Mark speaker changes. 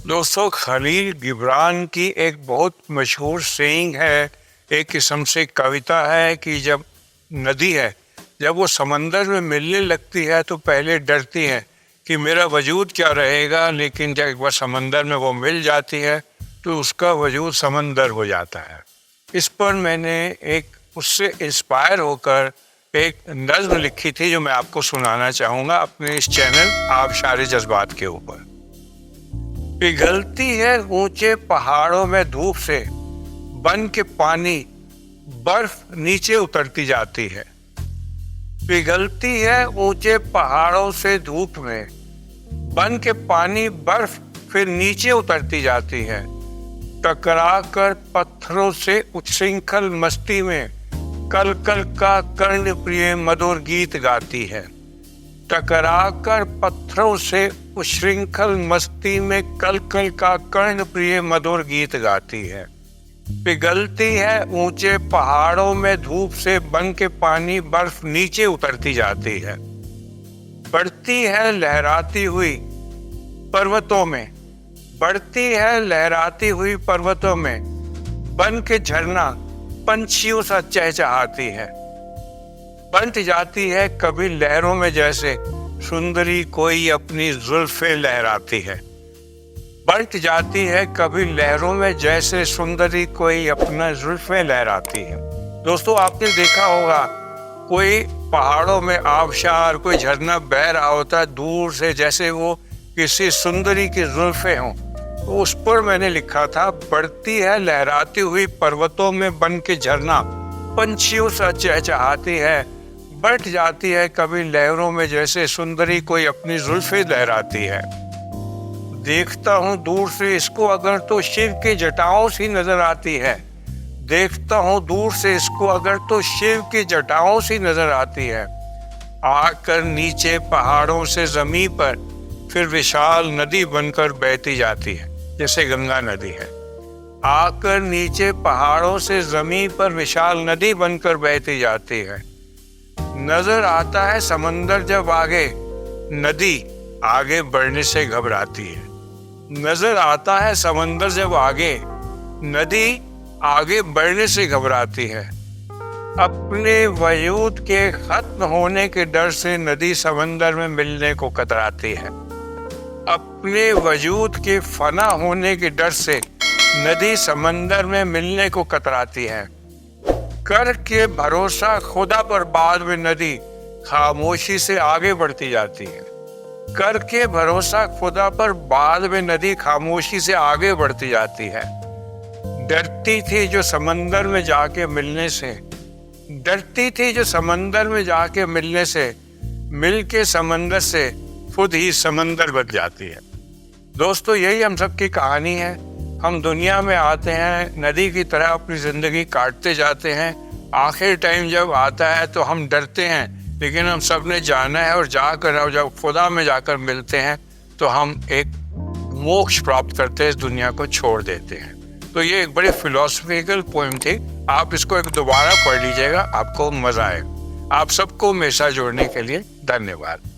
Speaker 1: दोस्तों, खलील गिबरान की एक बहुत मशहूर सेइंग है, एक किस्म से कविता है कि जब नदी है, जब वो समंदर में मिलने लगती है तो पहले डरती है कि मेरा वजूद क्या रहेगा, लेकिन जब वह समंदर में वो मिल जाती है तो उसका वजूद समंदर हो जाता है। इस पर मैंने एक उससे इंस्पायर होकर एक नज़्म लिखी थी जो मैं आपको सुनाना चाहूँगा अपने इस चैनल आबशार जज्बात के ऊपर। पिघलती है ऊंचे पहाड़ों में धूप से, बन के पानी बर्फ नीचे उतरती जाती है। पिघलती है ऊंचे पहाड़ों से धूप में, बन के पानी बर्फ फिर नीचे उतरती जाती है। टकरा कर पत्थरों से उच्छृंखल मस्ती में कल कल का कर्ण प्रिय मधुर गीत गाती है। टकरा कर पत्थरों से उच्छृंखल मस्ती में कल कल का कर्ण प्रिय मधुर गीत गाती है। पिघलती है ऊंचे पहाड़ों में धूप से, बन के पानी बर्फ नीचे उतरती जाती है। बढ़ती है लहराती हुई पर्वतों में, बढ़ती है लहराती हुई पर्वतों में, बन के झरना पंछियों सा चहचहाती है। बंट जाती है कभी लहरों में जैसे सुंदरी कोई अपनी जुल्फे लहराती है। बंट जाती है कभी लहरों में जैसे सुंदरी कोई अपना जुल्फे लहराती है। दोस्तों, आपने देखा होगा कोई पहाड़ों में आबशार, कोई झरना बह रहा होता है दूर से, जैसे वो किसी सुंदरी की जुल्फे हों। तो उस पर मैंने लिखा था, बढ़ती है लहराती हुई पर्वतों में बन के झरना पंछियों सा चहचहाती है। बढ़ जाती है कभी लहरों में जैसे सुंदरी कोई अपनी जुल्फे लहराती है। देखता हूँ दूर से इसको अगर तो शिव की जटाओं सी नजर आती है। देखता हूँ दूर से इसको अगर तो शिव की जटाओं सी नजर आती है। आकर नीचे पहाड़ों से जमीन पर फिर विशाल नदी बनकर बहती जाती है, जैसे गंगा नदी है। आकर नीचे पहाड़ों से जमीन पर विशाल नदी बनकर बहती जाती है। नजर आता है समंदर जब आगे, नदी आगे बढ़ने से घबराती है। नजर आता है समंदर जब आगे, नदी आगे बढ़ने से घबराती है। अपने वजूद के खत्म होने के डर से नदी समंदर में मिलने को कतराती है। अपने वजूद के फना होने के डर से नदी समंदर में मिलने को कतराती है। कर के भरोसा खुदा पर बाद में नदी खामोशी से आगे बढ़ती जाती है। कर के भरोसा खुदा पर बाद में नदी खामोशी से आगे बढ़ती जाती है। डरती थी जो समंदर में जाके मिलने से, डरती थी जो समंदर में जाके मिलने से, मिल के समंदर से खुद ही समंदर बन जाती है। दोस्तों, यही हम सब की कहानी है। हम दुनिया में आते हैं, नदी की तरह अपनी ज़िंदगी काटते जाते हैं। आखिर टाइम जब आता है तो हम डरते हैं, लेकिन हम सब ने जाना है और जाकर जब खुदा में जाकर मिलते हैं तो हम एक मोक्ष प्राप्त करते हैं, इस दुनिया को छोड़ देते हैं। तो ये एक बड़ी फिलोसफिकल पोएम थी। आप इसको एक दोबारा पढ़ लीजिएगा, आपको मज़ा आएगा। आप सबको मेरे साथ जोड़ने के लिए धन्यवाद।